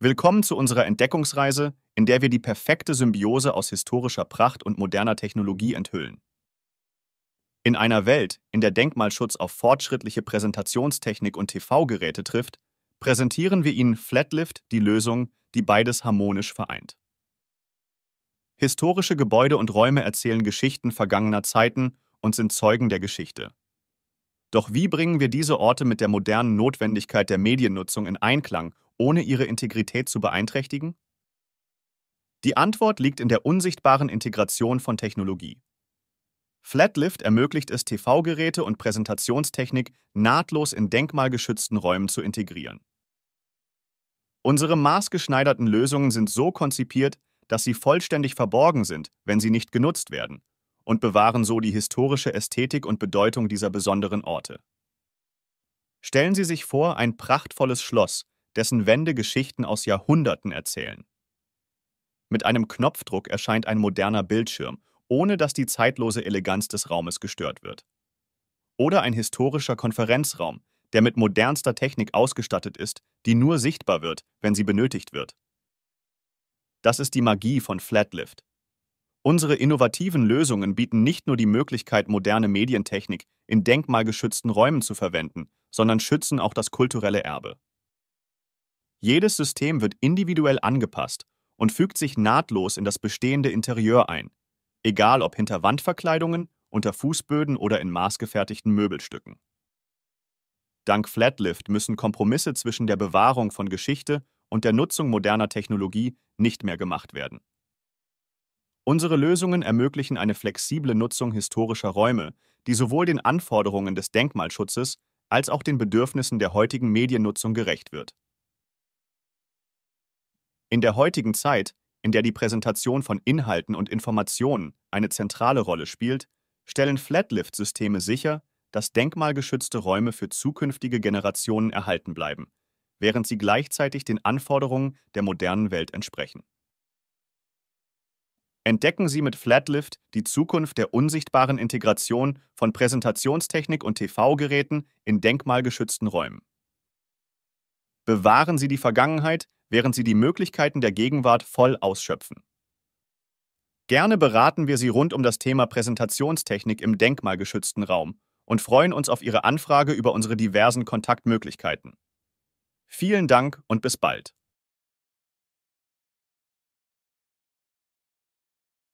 Willkommen zu unserer Entdeckungsreise, in der wir die perfekte Symbiose aus historischer Pracht und moderner Technologie enthüllen. In einer Welt, in der Denkmalschutz auf fortschrittliche Präsentationstechnik und TV-Geräte trifft, präsentieren wir Ihnen Flatlift, die Lösung, die beides harmonisch vereint. Historische Gebäude und Räume erzählen Geschichten vergangener Zeiten und sind Zeugen der Geschichte. Doch wie bringen wir diese Orte mit der modernen Notwendigkeit der Mediennutzung in Einklang, ohne ihre Integrität zu beeinträchtigen? Die Antwort liegt in der unsichtbaren Integration von Technologie. Flatlift ermöglicht es, TV-Geräte und Präsentationstechnik nahtlos in denkmalgeschützten Räumen zu integrieren. Unsere maßgeschneiderten Lösungen sind so konzipiert, dass sie vollständig verborgen sind, wenn sie nicht genutzt werden, und bewahren so die historische Ästhetik und Bedeutung dieser besonderen Orte. Stellen Sie sich vor, ein prachtvolles Schloss, dessen Wände Geschichten aus Jahrhunderten erzählen. Mit einem Knopfdruck erscheint ein moderner Bildschirm, ohne dass die zeitlose Eleganz des Raumes gestört wird. Oder ein historischer Konferenzraum, der mit modernster Technik ausgestattet ist, die nur sichtbar wird, wenn sie benötigt wird. Das ist die Magie von Flatlift. Unsere innovativen Lösungen bieten nicht nur die Möglichkeit, moderne Medientechnik in denkmalgeschützten Räumen zu verwenden, sondern schützen auch das kulturelle Erbe. Jedes System wird individuell angepasst und fügt sich nahtlos in das bestehende Interieur ein, egal ob hinter Wandverkleidungen, unter Fußböden oder in maßgefertigten Möbelstücken. Dank Flatlift müssen Kompromisse zwischen der Bewahrung von Geschichte und der Nutzung moderner Technologie nicht mehr gemacht werden. Unsere Lösungen ermöglichen eine flexible Nutzung historischer Räume, die sowohl den Anforderungen des Denkmalschutzes als auch den Bedürfnissen der heutigen Mediennutzung gerecht wird. In der heutigen Zeit, in der die Präsentation von Inhalten und Informationen eine zentrale Rolle spielt, stellen Flatlift-Systeme sicher, dass denkmalgeschützte Räume für zukünftige Generationen erhalten bleiben, während sie gleichzeitig den Anforderungen der modernen Welt entsprechen. Entdecken Sie mit Flatlift die Zukunft der unsichtbaren Integration von Präsentationstechnik und TV-Geräten in denkmalgeschützten Räumen. Bewahren Sie die Vergangenheit, während Sie die Möglichkeiten der Gegenwart voll ausschöpfen. Gerne beraten wir Sie rund um das Thema Präsentationstechnik im denkmalgeschützten Raum und freuen uns auf Ihre Anfrage über unsere diversen Kontaktmöglichkeiten. Vielen Dank und bis bald.